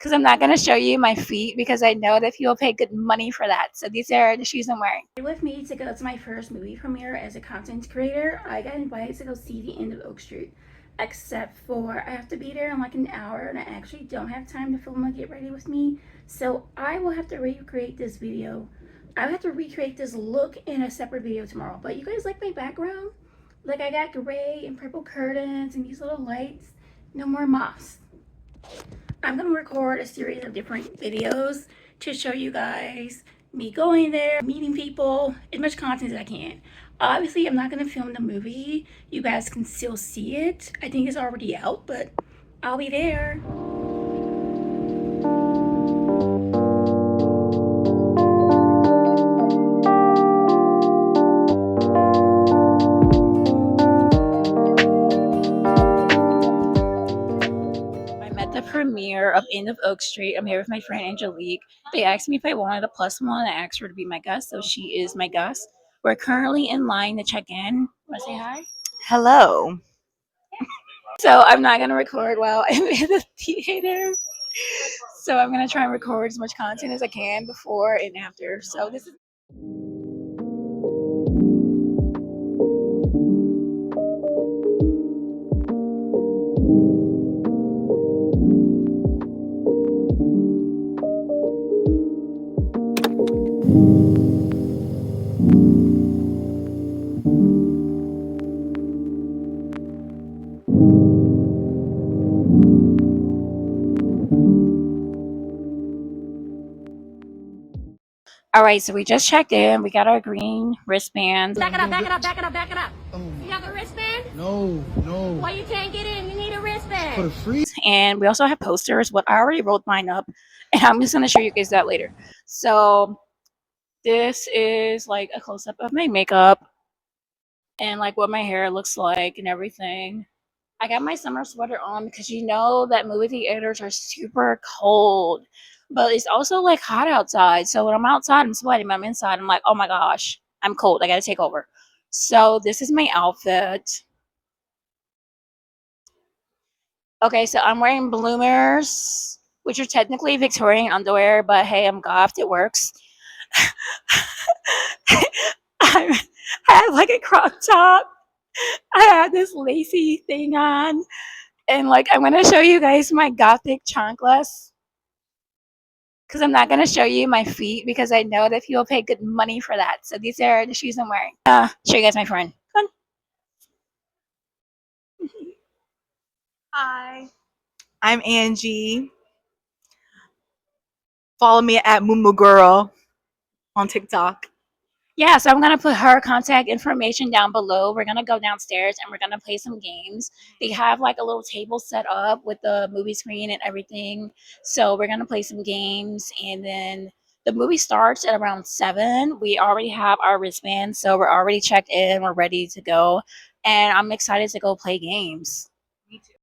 because I'm not going to show you my feet because I know that people pay good money for that. So these are the shoes I'm wearing. With me to go to my first movie premiere as a content creator, I got invited to go see The End of Oak Street. Except for I have to be there in like an hour and I actually don't have time to film and get ready with me. So I will have to recreate this video. I have to recreate this look in a separate video tomorrow. But you guys like my background? Like I got gray and purple curtains and these little lights. No more moss. I'm gonna record a series of different videos to show you guys me going there, meeting people, as much content as I can. Obviously, I'm not gonna film the movie. You guys can still see it. I think it's already out, but I'll be there. The premiere of End of Oak Street. I'm here with my friend Angelique. They asked me if I wanted a plus one. I asked her to be my guest, so she is my guest. We're currently in line to check in. Want to say hi? Hello. So I'm not gonna record while I'm in the theater. So I'm gonna try and record as much content as I can before and after. So this is. All right, so we just checked in. We got our green wristbands. Back it up, back it up, back it up, back it up. You have a wristband? No. Why you can't get in? You need a wristband. For free? And we also have posters. What I already wrote mine up, and I'm just gonna show you guys that later. So this is like a close-up of my makeup and like what my hair looks like and everything. I got my summer sweater on because you know that movie theaters are super cold, but it's also like hot outside. So when I'm outside, I'm sweating. When I'm inside, I'm like, oh my gosh, I'm cold. I gotta take over. So this is my outfit. Okay, so I'm wearing bloomers, which are technically Victorian underwear, but hey, I'm goth. It works. I have like a crop top. I have this lacy thing on. And like I'm gonna show you guys my gothic chanclas. Because I'm not gonna show you my feet because I know that people pay good money for that. So these are the shoes I'm wearing. Show you guys my friend. Come on. Hi. I'm Angie. Follow me at Mumu Girl on TikTok. Yeah, so I'm gonna put her contact information down below. We're gonna go downstairs and we're gonna play some games. They have like a little table set up with the movie screen and everything. So we're gonna play some games and then the movie starts at around 7. We already have our wristbands, so we're already checked in, we're ready to go. And I'm excited to go play games. Me too.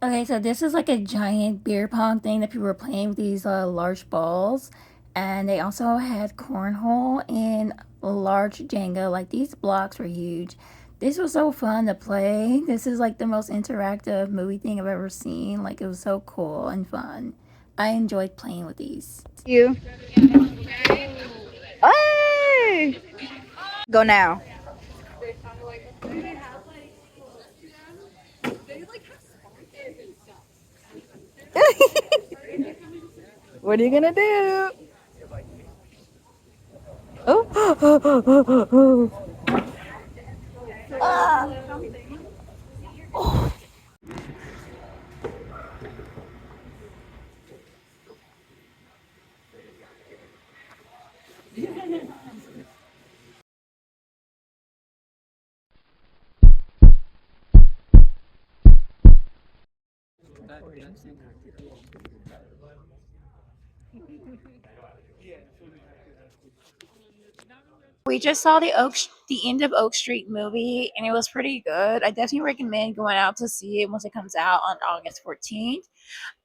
Okay, so this is like a giant beer pong thing that people were playing with these large balls. And they also had cornhole and large Jenga. Like these blocks were huge. This was so fun to play. This is like the most interactive movie thing I've ever seen. Like it was so cool and fun. I enjoyed playing with these. You. Hey! Go now. What are you gonna do? Oh. Ah. Oh. We just saw the End of Oak Street movie, and it was pretty good. I definitely recommend going out to see it once it comes out on August 14th.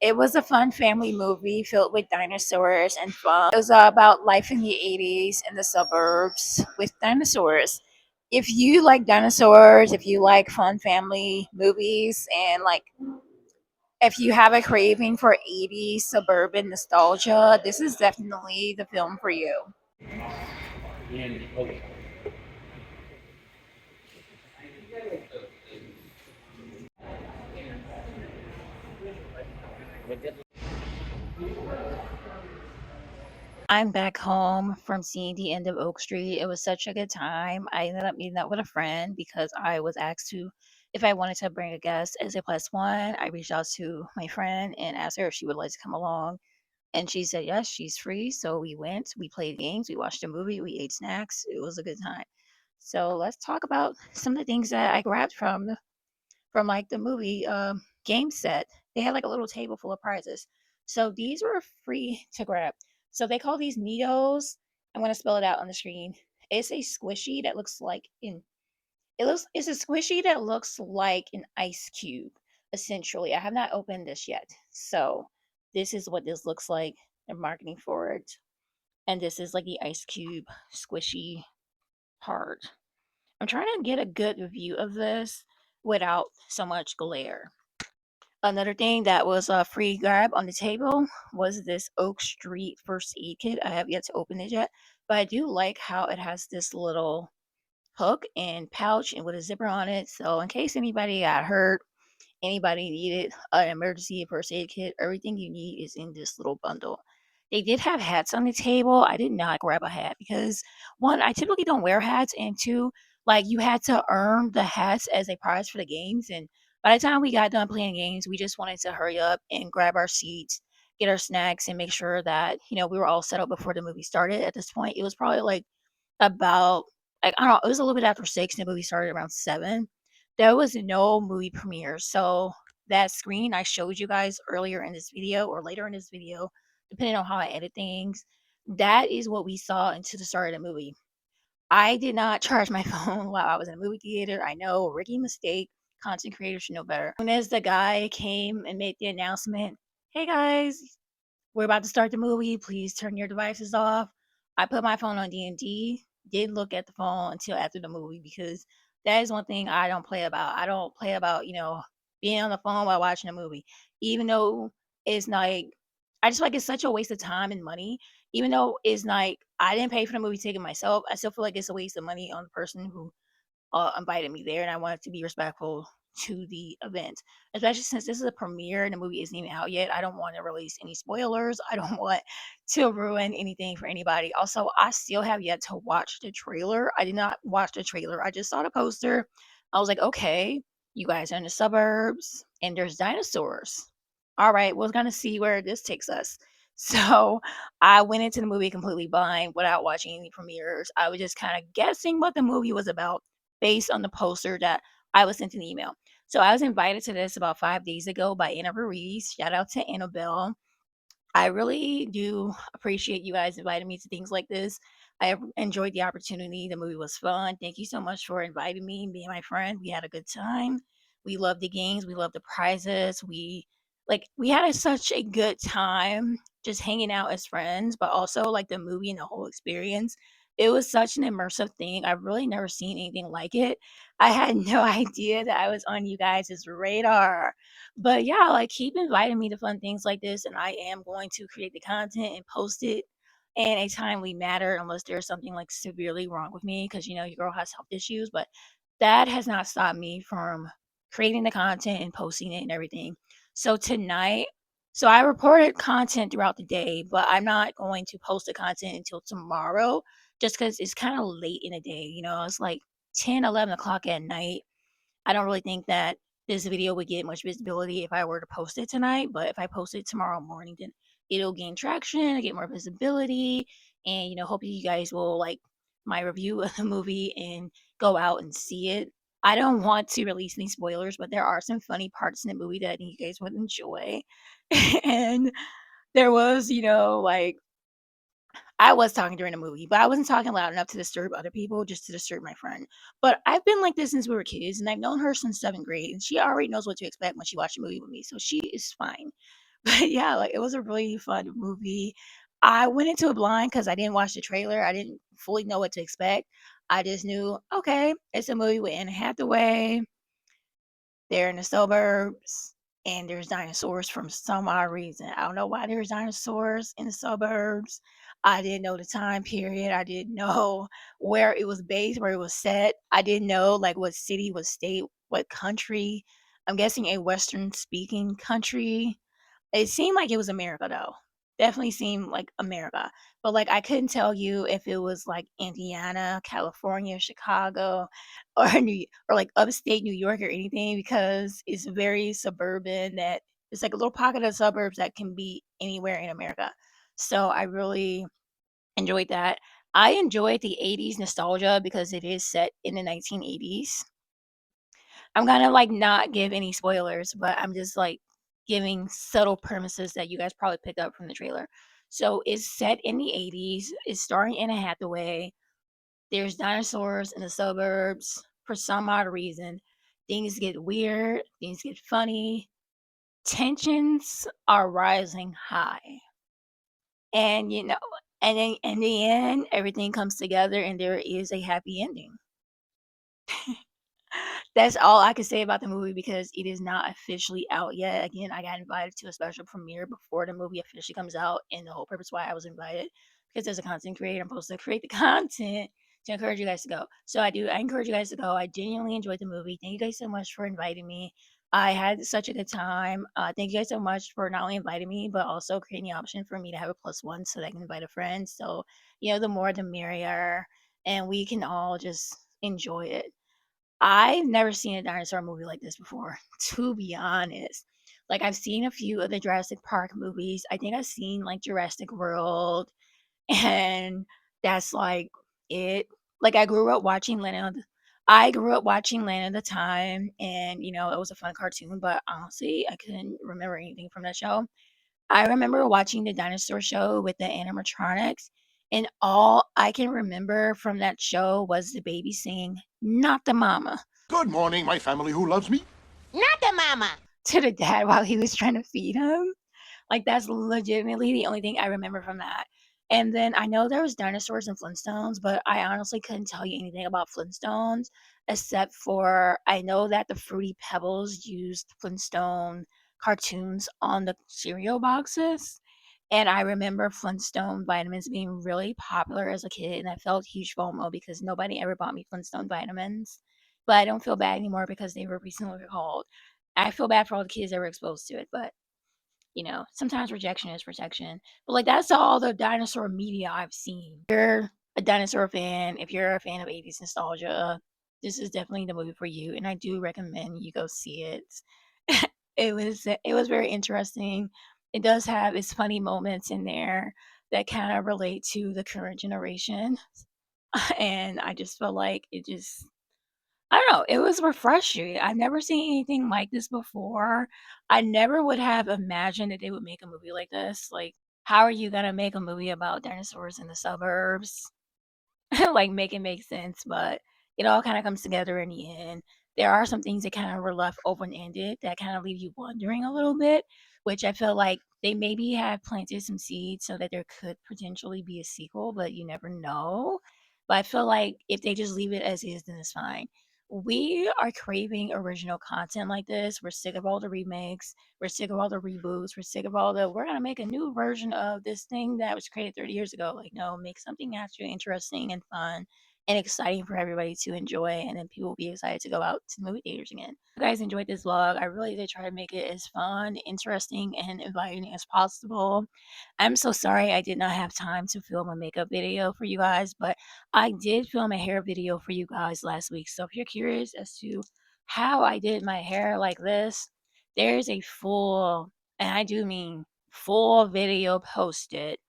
It was a fun family movie filled with dinosaurs and fun. It was about life in the 80s in the suburbs with dinosaurs. If you like dinosaurs, if you like fun family movies, and like if you have a craving for 80s suburban nostalgia, this is definitely the film for you. I'm back home from seeing the end of Oak Street. It was such a good time. I ended up meeting up with a friend because I was asked to, if I wanted to bring a guest as a plus one. I reached out to my friend and asked her if she would like to come along. And she said yes, she's free. So we went, we played games, we watched a movie, we ate snacks. It was a good time. So let's talk about some of the things that I grabbed from like the movie game set. They had like a little table full of prizes. So these were free to grab. So they call these Neatos. I'm gonna spell it out on the screen. It's a squishy that looks like in it's a squishy that looks like an ice cube, essentially. I have not opened this yet. So this is what this looks like. They're marketing for it. And this is like the ice cube squishy part. I'm trying to get a good view of this without so much glare. Another thing that was a free grab on the table was this Oak Street first aid kit. I have yet to open it yet, but I do like how it has this little hook and pouch and with a zipper on it. So in case anybody got hurt, anybody needed an emergency first aid kit, everything you need is in this little bundle. They did have hats on the table. I did not grab a hat because one, I typically don't wear hats, and two, like you had to earn the hats as a prize for the games. And by the time we got done playing games, we just wanted to hurry up and grab our seats, get our snacks, and make sure that we were all set up before the movie started. At this point, it was probably like about I don't know, it was a little bit after 6 and the movie started around 7. There was no movie premiere, so that screen I showed you guys earlier in this video or later in this video, depending on how I edit things, that is what we saw into the start of the movie. I did not charge my phone while I was in a movie theater. I know, rookie mistake. Content creators should know better. As soon as the guy came and made the announcement, "Hey guys, we're about to start the movie. Please turn your devices off." I put my phone on D&D. Didn't look at the phone until after the movie because that is one thing I don't play about. I don't play about, being on the phone while watching a movie. Even though it's like, I just feel like it's such a waste of time and money. Even though it's like, I didn't pay for the movie ticket myself, I still feel like it's a waste of money on the person who invited me there, and I wanted to be respectful to the event, especially since this is a premiere and the movie isn't even out yet. I don't want to release any spoilers. I don't want to ruin anything for anybody. Also, I still have yet to watch the trailer. I did not watch the trailer. I just saw the poster. I was like, okay, you guys are in the suburbs and there's dinosaurs. All right, we're gonna see where this takes us. So I went into the movie completely blind without watching any premieres. I was just kind of guessing what the movie was about based on the poster that I was sent an email. So I was invited to this about 5 days ago by Anna Ruiz. Shout out to Annabelle. I really do appreciate you guys inviting me to things like this. I have enjoyed the opportunity. The movie was fun. Thank you so much for inviting me, me and my friend. We had a good time. We loved the games. We loved the prizes. We had such a good time just hanging out as friends, but also like the movie and the whole experience. It was such an immersive thing. I've really never seen anything like it. I had no idea that I was on you guys' radar. But yeah, like keep inviting me to fun things like this, and I am going to create the content and post it in a timely manner unless there's something like severely wrong with me because your girl has health issues. But that has not stopped me from creating the content and posting it and everything. So tonight, so I reported content throughout the day, but I'm not going to post the content until tomorrow just because it's kind of late in the day. It's like 10, 11 o'clock at night. I don't really think that this video would get much visibility if I were to post it tonight, but if I post it tomorrow morning, then it'll gain traction, get more visibility, and hopefully you guys will like my review of the movie and go out and see it. I don't want to release any spoilers, but there are some funny parts in the movie that I think you guys would enjoy. And there was, like I was talking during the movie, but I wasn't talking loud enough to disturb other people, just to disturb my friend. But I've been like this since we were kids, and I've known her since 7th grade, and she already knows what to expect when she watched a movie with me, so she is fine. But yeah, like it was a really fun movie. I went into it blind because I didn't watch the trailer. I didn't fully know what to expect. I just knew, okay, it's a movie with Anne Hathaway. They're in the suburbs, and there's dinosaurs from some odd reason. I don't know why there's dinosaurs in the suburbs. I didn't know the time period. I didn't know where it was based, where it was set. I didn't know like what city, what state, what country. I'm guessing a Western speaking country. It seemed like it was America though. Definitely seemed like America. But like I couldn't tell you if it was like Indiana, California, Chicago, or or like upstate New York or anything because it's very suburban that it's like a little pocket of suburbs that can be anywhere in America. So I really enjoyed that. I enjoyed the 80s nostalgia because it is set in the 1980s. I'm gonna like not give any spoilers, but I'm just like giving subtle premises that you guys probably picked up from the trailer. So it's set in the 80s. It's starring Anna Hathaway. There's dinosaurs in the suburbs for some odd reason. Things get weird, things get funny, tensions are rising high. And and then in the end, everything comes together and there is a happy ending. That's all I can say about the movie because it is not officially out yet. Again, I got invited to a special premiere before the movie officially comes out, and the whole purpose why I was invited because as a content creator, I'm supposed to create the content to encourage you guys to go. So I do. I encourage you guys to go. I genuinely enjoyed the movie. Thank you guys so much for inviting me. I had such a good time. Thank you guys so much for not only inviting me, but also creating the option for me to have a plus one so that I can invite a friend. So, the more the merrier, and we can all just enjoy it. I've never seen a dinosaur movie like this before, to be honest. Like I've seen a few of the Jurassic Park movies. I think I've seen like Jurassic World and that's like it. Like I grew up watching Land of the Time and it was a fun cartoon, but honestly, I couldn't remember anything from that show. I remember watching the dinosaur show with the animatronics, and all I can remember from that show was the baby saying, "Not the mama," Good morning, my family who loves me. Not the mama. to the dad while he was trying to feed him. Like, that's legitimately the only thing I remember from that. And then I know there was dinosaurs and Flintstones, but I honestly couldn't tell you anything about Flintstones except for I know that the Fruity Pebbles used Flintstone cartoons on the cereal boxes. And I remember Flintstone vitamins being really popular as a kid, and I felt huge FOMO because nobody ever bought me Flintstone vitamins. But I don't feel bad anymore because they were recently recalled. I feel bad for all the kids that were exposed to it, but sometimes rejection is protection. But like that's all the dinosaur media I've seen. If you're a dinosaur fan, if you're a fan of 80s nostalgia, this is definitely the movie for you. And I do recommend you go see it. It was very interesting. It does have its funny moments in there that kind of relate to the current generation. And I just felt like I don't know, it was refreshing. I've never seen anything like this before. I never would have imagined that they would make a movie like this. Like, how are you gonna make a movie about dinosaurs in the suburbs? Like, make it make sense, but it all kinda comes together in the end. There are some things that kind of were left open-ended that kind of leave you wondering a little bit, which I feel like they maybe have planted some seeds so that there could potentially be a sequel, but you never know. But I feel like if they just leave it as is, then it's fine. We are craving original content like this. We're sick of all the remakes. We're sick of all the reboots. We're sick of all we're going to make a new version of this thing that was created 30 years ago. Like, no, make something actually interesting and fun and exciting for everybody to enjoy. And then people will be excited to go out to the movie theaters again. If you guys enjoyed this vlog, I really did try to make it as fun, interesting, and inviting as possible. I'm so sorry I did not have time to film a makeup video for you guys, but I did film a hair video for you guys last week. So if you're curious as to how I did my hair like this, there's a full, and I do mean full video posted.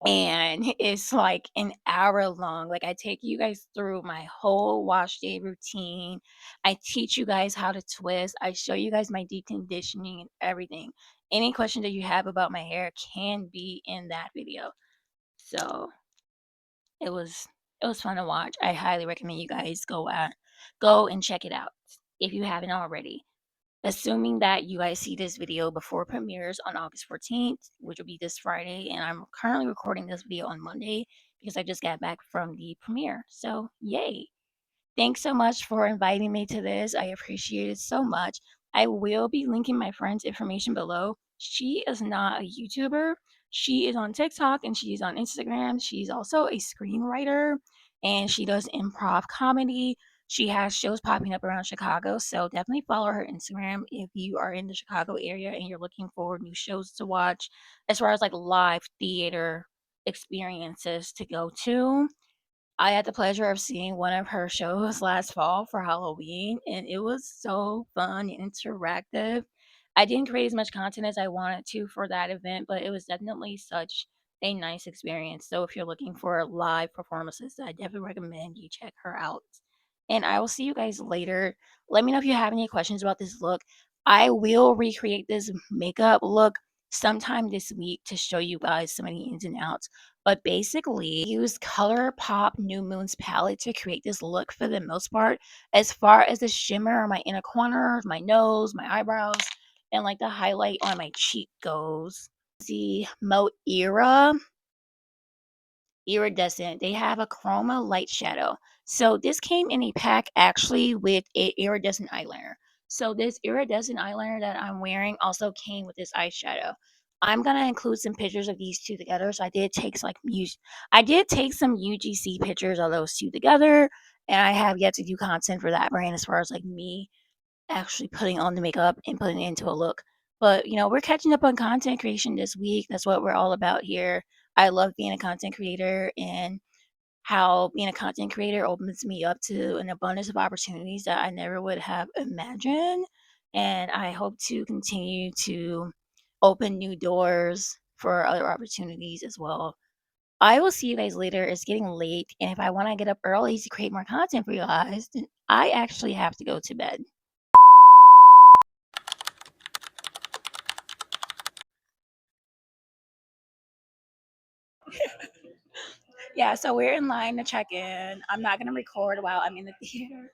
And it's like an hour long. Like I take you guys through my whole wash day routine. I teach you guys how to twist. I show you guys my deep conditioning and everything. Any question that you have about my hair can be in that video. So it was fun to watch. I highly recommend you guys go and check it out if you haven't already. Assuming that you guys see this video before premieres on August 14th, which will be this Friday, and I'm currently recording this video on Monday because I just got back from the premiere. So, yay. Thanks so much for inviting me to this. I appreciate it so much. I will be linking my friend's information below. She is not a YouTuber. She is on TikTok and she's on Instagram. She's also a screenwriter and she does improv comedy. She has shows popping up around Chicago, so definitely follow her Instagram if you are in the Chicago area and you're looking for new shows to watch as far as like live theater experiences to go to. I had the pleasure of seeing one of her shows last fall for Halloween, and it was so fun and interactive. I didn't create as much content as I wanted to for that event, but it was definitely such a nice experience. So if you're looking for live performances, I definitely recommend you check her out. And I will see you guys later. Let me know if you have any questions about this look. I will recreate this makeup look sometime this week to show you guys some of the ins and outs. But basically, use ColourPop New Moon's palette to create this look for the most part. As far as the shimmer on my inner corners, my nose, my eyebrows, and like the highlight on my cheek goes. The Mo Iridescent. They have a chroma light shadow. So this came in a pack actually with a iridescent eyeliner. So this iridescent eyeliner that I'm wearing also came with this eyeshadow. I'm gonna include some pictures of these two together. So I did take some UGC pictures of those two together, and I have yet to do content for that brand as far as like me actually putting on the makeup and putting it into a look. But we're catching up on content creation this week. That's what we're all about here. I love being a content creator and how being a content creator opens me up to an abundance of opportunities that I never would have imagined. And I hope to continue to open new doors for other opportunities as well. I will see you guys later. It's getting late. And if I want to get up early to create more content for you guys, then I actually have to go to bed. Yeah, so we're in line to check in. I'm not gonna record while I'm in the theater.